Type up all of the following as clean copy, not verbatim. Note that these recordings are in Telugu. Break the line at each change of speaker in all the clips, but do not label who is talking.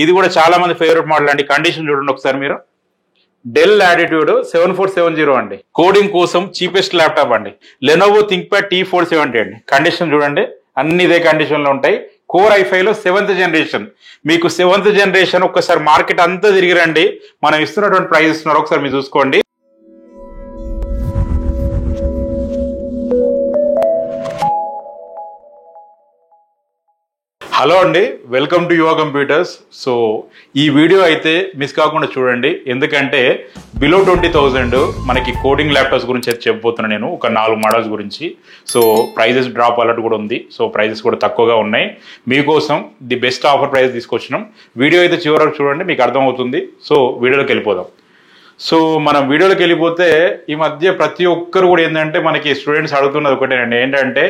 ఇది కూడా చాలా మంది ఫేవరెట్ మోడల్ అండి. కండిషన్ చూడండి ఒకసారి మీరు. డెల్ లాటిట్యూడ్ 7470 అండి. కోడింగ్ కోసం చీపెస్ట్ ల్యాప్టాప్ అండి. లెనోవో థింక్ప్యాడ్ T470 అండి. కండిషన్ చూడండి, అన్ని ఇదే కండిషన్ లో ఉంటాయి. కోర్ i5 లో 7th జనరేషన్. మీకు 7th జనరేషన్ ఒక్కసారి మార్కెట్ అంతా తిరిగి రండి. మనం ఇస్తున్నటువంటి ప్రైస్ ఇస్తున్నారు, ఒకసారి మీరు చూసుకోండి. హలో అండి, వెల్కమ్ టు యువ కంప్యూటర్స్. సో ఈ వీడియో అయితే మిస్ కాకుండా చూడండి, ఎందుకంటే బిలో 20,000 మనకి కోడింగ్ ల్యాప్టాప్స్ గురించి అయితే చెప్పబోతున్నాను నేను. ఒక 4 మోడల్స్ గురించి. సో ప్రైజెస్ డ్రాప్ అలర్ట్ కూడా ఉంది. సో ప్రైజెస్ కూడా తక్కువగా ఉన్నాయి. మీకోసం ది బెస్ట్ ఆఫర్ ప్రైస్ తీసుకొచ్చినాం. వీడియో అయితే చివరి వరకు చూడండి, మీకు అర్థమవుతుంది. సో వీడియోలోకి వెళ్ళిపోదాం. సో మనం వీడియోలోకి వెళ్ళిపోతే ఈ మధ్య ప్రతి ఒక్కరు కూడా ఏంటంటే మనకి స్టూడెంట్స్ అడుగుతున్నది ఒకటేనండి, ఏంటంటే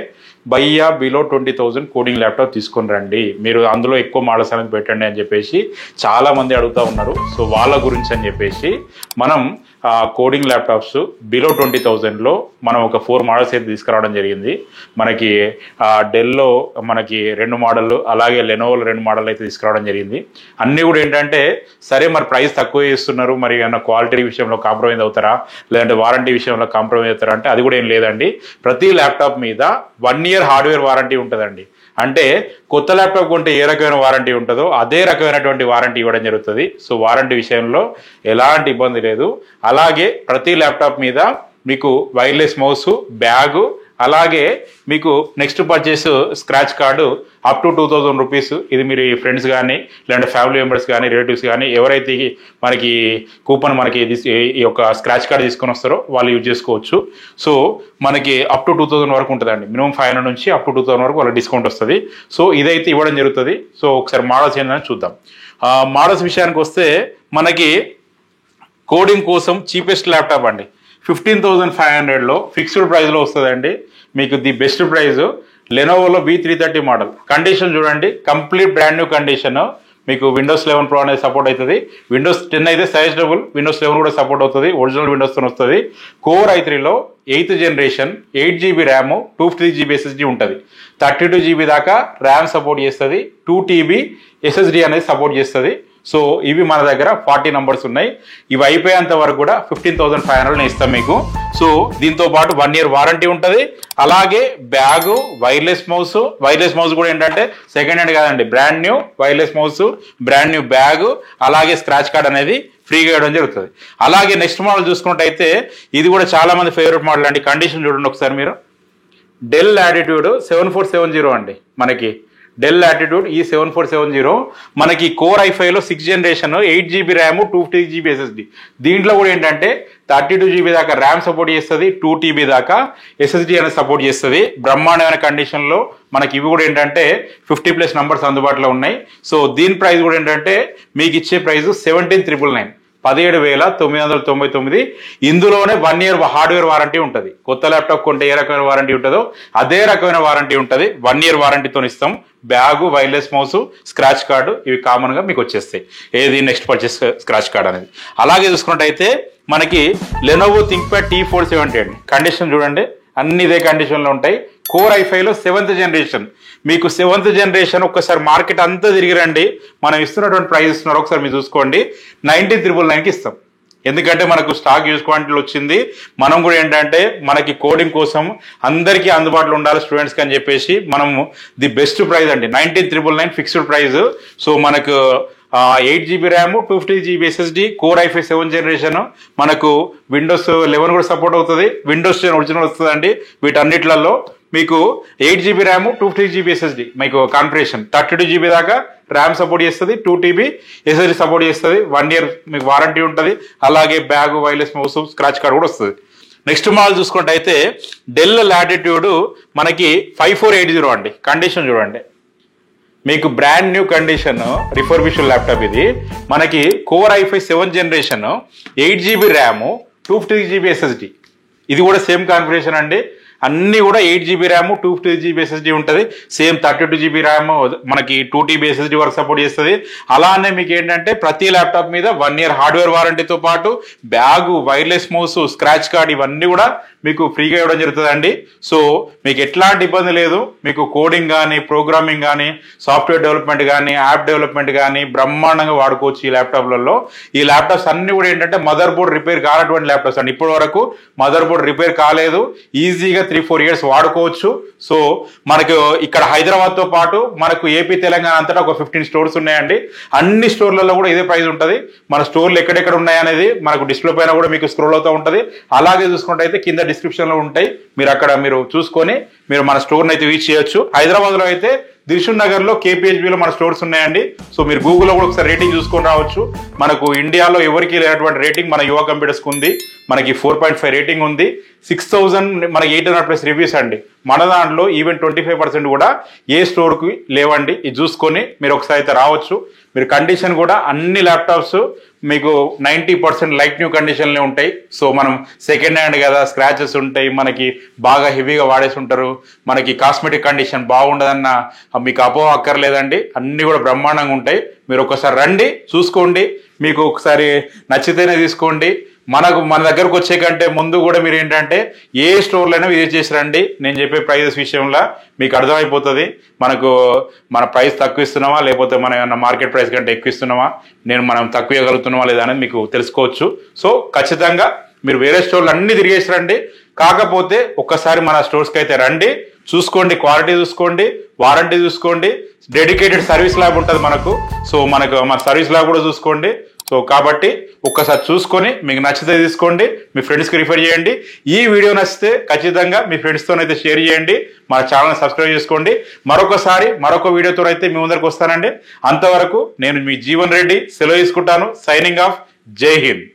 బయ్యా బిలో 20,000 కోడింగ్ ల్యాప్టాప్ తీసుకొని రండి, మీరు అందులో ఎక్కువ మోడల్స్ అనేది పెట్టండి అని చెప్పేసి చాలా మంది అడుగుతూ ఉన్నారు. సో వాళ్ళ గురించి అని చెప్పేసి మనం కోడింగ్ ల్యాప్టాప్స్ బిలో 20,000లో మనం ఒక 4 మోడల్స్ అయితే తీసుకురావడం జరిగింది. మనకి డెల్లో మనకి 2 మోడళ్ళు, అలాగే లెనోవోలో 2 మోడల్ అయితే తీసుకురావడం జరిగింది. అన్నీ కూడా ఏంటంటే సరే మరి ప్రైస్ తక్కువ ఇస్తున్నారు, మరి ఏమన్నా క్వాలిటీ విషయంలో కాంప్రమైజ్ అవుతారా, లేదంటే వారంటీ విషయంలో కాంప్రమైజ్ అవుతారా అంటే అది కూడా ఏం లేదండి. ప్రతి ల్యాప్టాప్ మీద 1 year హార్డ్వేర్ వారంటీ ఉంటుందండి. అంటే కొత్త ల్యాప్టాప్ కొంటే ఏ రకమైన వారంటీ ఉంటుందో అదే రకమైనటువంటి వారంటీ ఇవ్వడం జరుగుతుంది. సో వారంటీ విషయంలో ఎలాంటి ఇబ్బంది లేదు. అలాగే ప్రతి ల్యాప్టాప్ మీద మీకు వైర్లెస్ మౌస్, బ్యాగు, అలాగే మీకు next purchase scratch card up to 2,000 rupees. ఇది మీరు ఫ్రెండ్స్ కానీ లేదంటే ఫ్యామిలీ మెంబర్స్ కానీ రిలేటివ్స్ కానీ ఎవరైతే మనకి కూపన్ మనకి ఈ యొక్క స్క్రాచ్ కార్డు తీసుకొని వస్తారో వాళ్ళు యూజ్ చేసుకోవచ్చు. సో మనకి అప్ టు 2,000 వరకు ఉంటుందండి. మినిమం 500 నుంచి అప్ టు 2,000 వరకు వాళ్ళకి డిస్కౌంట్ వస్తుంది. సో ఇదైతే ఇవ్వడం జరుగుతుంది. సో ఒకసారి మోడల్స్ ఏంటని చూద్దాం. మోడల్స్ విషయానికి వస్తే మనకి కోడింగ్ కోసం చీపెస్ట్ ల్యాప్టాప్ అండి. 15,500లో ఫిక్స్డ్ ప్రైస్లో వస్తుందండి. మీకు ది బెస్ట్ ప్రైస్ లెనోవోలో B330 మోడల్. కండిషన్ చూడండి, కంప్లీట్ బ్రాండ్ న్యూ కండిషన్. మీకు Windows 11 Pro అనేది సపోర్ట్ అవుతుంది. Windows 10 అయితే సజెస్టబుల్, Windows 11 కూడా సపోర్ట్ అవుతుంది. ఒరిజినల్ విండోస్తో వస్తుంది. కోర్ i3లో 8th generation, 8 GB RAM, 253 GB SSD ఉంటుంది. 32 GB దాకా ర్యామ్ సపోర్ట్ చేస్తుంది. 2 TB SSD అనేది సపోర్ట్ చేస్తుంది. సో ఇవి మన దగ్గర 40 నంబర్స్ ఉన్నాయి. ఇవి అయిపోయేంత వరకు కూడా 15,500 ఇస్తాం మీకు. సో దీంతో పాటు 1 year వారంటీ ఉంటుంది. అలాగే బ్యాగు, వైర్లెస్ మౌస్ కూడా ఏంటంటే సెకండ్ హ్యాండ్ కాదండి, brand new wireless mouse, brand new bag, అలాగే స్క్రాచ్ కార్డ్ అనేది ఫ్రీగా ఇవ్వడం జరుగుతుంది. అలాగే నెక్స్ట్ మోడల్ చూసుకున్నట్టయితే ఇది కూడా చాలా మంది ఫేవరెట్ మోడల్ అండి. కండిషన్ చూడండి ఒకసారి మీరు. డెల్ లాటిట్యూడ్ 7470 అండి. మనకి డెల్ లాటిట్యూడ్ ఈ 7470 మనకి కోర్ i5లో 6th generation, 8 GB RAM, 250 GB SSD. దీంట్లో కూడా ఏంటంటే 32 GB దాకా ర్యామ్ సపోర్ట్ చేస్తుంది. 2 TB దాకా SSD అనేది సపోర్ట్ చేస్తుంది. బ్రహ్మాండమైన కండిషన్లో మనకి ఇవి కూడా ఏంటంటే 50+ నంబర్స్ అందుబాటులో ఉన్నాయి. సో దీని ప్రైస్ కూడా ఏంటంటే మీకు ఇచ్చే ప్రైస్ 17,999, 17,999. ఇందులోనే 1 year హార్డ్వేర్ వారంటీ ఉంటుంది. కొత్త ల్యాప్టాప్ కొంటే ఏ రకమైన వారంటీ ఉంటుందో అదే రకమైన వారంటీ ఉంటుంది. 1 year వారంటీతో ఇస్తాం. Bag, wireless mouse, scratch card ఇవి కామన్గా మీకు వచ్చేస్తాయి. ఏది నెక్స్ట్ పర్చేస్ స్క్రాచ్ కార్డ్ అనేది. అలాగే చూసుకున్నట్టయితే మనకి లెనోవో థింక్ప్యాడ్ T470 అండి. కండిషన్ చూడండి, అన్ని ఇదే కండిషన్లో ఉంటాయి. కోర్ i5లో 7th జనరేషన్. మీకు 7th జనరేషన్ ఒక్కసారి మార్కెట్ అంతా తిరిగి రండి. మనం ఇస్తున్నటువంటి ప్రైస్ ఇస్తున్నారు, ఒకసారి మీరు చూసుకోండి. 19,999కి ఇస్తాం. ఎందుకంటే మనకు స్టాక్ యూజ్ క్వాంటిటీలో వచ్చింది. మనం కూడా ఏంటంటే మనకి కోడింగ్ కోసం అందరికీ అందుబాటులో ఉండాలి స్టూడెంట్స్కి అని చెప్పేసి మనము ది బెస్ట్ ప్రైస్ అండి. 19,999 ఫిక్స్డ్ ప్రైస్. సో మనకు 8 GB RAM, 250 GB SSD, core i5 7th generation. మనకు Windows 11 కూడా సపోర్ట్ అవుతుంది. Windows 10 ఒరిజినల్ వస్తుందండి. వీటన్నిట్లలో మీకు 8 GB ర్యామ్, 250 GB SSD మీకు కాన్ఫిగరేషన్, 32 GB దాకా ర్యామ్ సపోర్ట్ చేస్తుంది. 2 TB SSD సపోర్ట్ చేస్తుంది. 1 year మీకు వారంటీ ఉంటుంది. అలాగే bag, wireless mouse, scratch card కూడా వస్తుంది. నెక్స్ట్ మోడల్ చూసుకుంటే డెల్ లాటిట్యూడ్ మనకి 5480 అండి. కండిషన్ చూడండి, మీకు brand new condition refurbished laptop. ఇది మనకి core i5 7th generation, 8 GB RAM, 250 GB SSD. ఇది కూడా సేమ్ కాన్ఫిగరేషన్ అండి. అన్నీ కూడా 8 GB ర్యామ్ 256 SSD ఉంటుంది. సేమ్ 32 GB ర్యామ్ మనకి 2 TB SSD వరకు సపోర్ట్ చేస్తుంది. అలానే మీకు ఏంటంటే ప్రతి ల్యాప్టాప్ మీద 1 year హార్డ్వేర్ వారంటీతో పాటు bag, wireless mouse, scratch card ఇవన్నీ కూడా మీకు ఫ్రీగా ఇవ్వడం జరుగుతుందండి. సో మీకు ఎట్లాంటి ఇబ్బంది లేదు. మీకు కోడింగ్ కానీ, ప్రోగ్రామింగ్ కానీ, సాఫ్ట్వేర్ డెవలప్మెంట్ కానీ, యాప్ డెవలప్మెంట్ కానీ బ్రహ్మాండంగా వాడుకోవచ్చు ఈ ల్యాప్టాప్లలో. ఈ ల్యాప్టాప్స్ అన్ని కూడా ఏంటంటే మదర్ బోర్డ్ రిపేర్ కానటువంటి ల్యాప్టాప్స్ అండి. ఇప్పటి వరకు మదర్ బోర్డ్ రిపేర్ కాలేదు. ఈజీగా 3-4 years వాడుకోవచ్చు. సో మనకు ఇక్కడ హైదరాబాద్తో పాటు మనకు ఏపీ, తెలంగాణ అంతటా ఒక 15 స్టోర్స్ ఉన్నాయండి. అన్ని స్టోర్లలో కూడా ఇదే ప్రైస్ ఉంటుంది. మన స్టోర్లు ఎక్కడెక్కడ ఉన్నాయనేది మనకు డిస్ప్లే పైన కూడా మీకు స్క్రోల్ అవుతూ ఉంటుంది. అలాగే చూసుకుంటే అయితే కింద డిస్క్రిప్షన్లో ఉంటాయి. మీరు అక్కడ మీరు చూసుకొని మీరు మన స్టోర్ని అయితే రీచ్ చేయొచ్చు. హైదరాబాద్లో అయితే దిల్షుక్ నగర్లో KPHBలో మన స్టోర్స్ ఉన్నాయండి. సో మీరు గూగుల్లో కూడా ఒకసారి రేటింగ్ చూసుకొని రావచ్చు. మనకు ఇండియాలో ఎవరికి లేనటువంటి రేటింగ్ మన యువ కంప్యూటర్స్కి ఉంది. మనకి 4.5 రేటింగ్ ఉంది. 6000 మనకి 800+ రివ్యూస్ అండి. మన దాంట్లో ఈవెన్ 25% కూడా ఏ స్టోర్కి లేవండి. ఇది చూసుకొని మీరు ఒకసారి అయితే రావచ్చు. మీరు కండిషన్ కూడా అన్ని ల్యాప్టాప్స్ మీకు 90% లైట్ న్యూ కండిషన్లే ఉంటాయి. సో మనం సెకండ్ హ్యాండ్ కదా, స్క్రాచెస్ ఉంటాయి, మనకి బాగా హెవీగా వాడేసి ఉంటారు, మనకి కాస్మెటిక్ కండిషన్ బాగుండదన్న మీకు అపోహ అక్కర్లేదండి. అన్నీ కూడా బ్రహ్మాండంగా ఉంటాయి. మీరు ఒకసారి రండి, చూసుకోండి. మీకు ఒకసారి నచ్చితేనే తీసుకోండి. మన దగ్గరకు వచ్చే కంటే ముందు కూడా మీరు ఏంటంటే ఏ స్టోర్లైనా విజిట్ చేసి రండి. నేను చెప్పే ప్రైజెస్ విషయంలో మీకు అర్థమైపోతుంది. మన ప్రైస్ తక్కువ ఇస్తున్నామా, లేకపోతే మనం ఏమన్నా మార్కెట్ ప్రైస్ కంటే ఎక్కువ ఇస్తున్నామా, మనం తక్కువ ఇవ్వగలుగుతున్నామా లేదా అనేది మీకు తెలుసుకోవచ్చు. సో ఖచ్చితంగా మీరు వేరే స్టోర్లు అన్ని తిరిగేసి రండి. కాకపోతే ఒక్కసారి మన స్టోర్స్కి అయితే రండి, చూసుకోండి, క్వాలిటీ చూసుకోండి, వారంటీ చూసుకోండి. డెడికేటెడ్ సర్వీస్ ల్యాబ్ ఉంటుంది మనకు. సో మన సర్వీస్ ల్యాబ్ కూడా చూసుకోండి. సో కాబట్టి ఒక్కసారి చూసుకొని మీకు నచ్చితే తీసుకోండి, మీ ఫ్రెండ్స్కి రిఫర్ చేయండి. ఈ వీడియో నచ్చితే ఖచ్చితంగా మీ ఫ్రెండ్స్తోనైతే షేర్ చేయండి. మన ఛానల్ సబ్స్క్రైబ్ చేసుకోండి. మరొక వీడియోతో అయితే మీ ముందరికి వస్తానండి. అంతవరకు నేను మీ జీవన్ రెడ్డి సెలవు తీసుకుంటాను. Signing off. జై హింద్.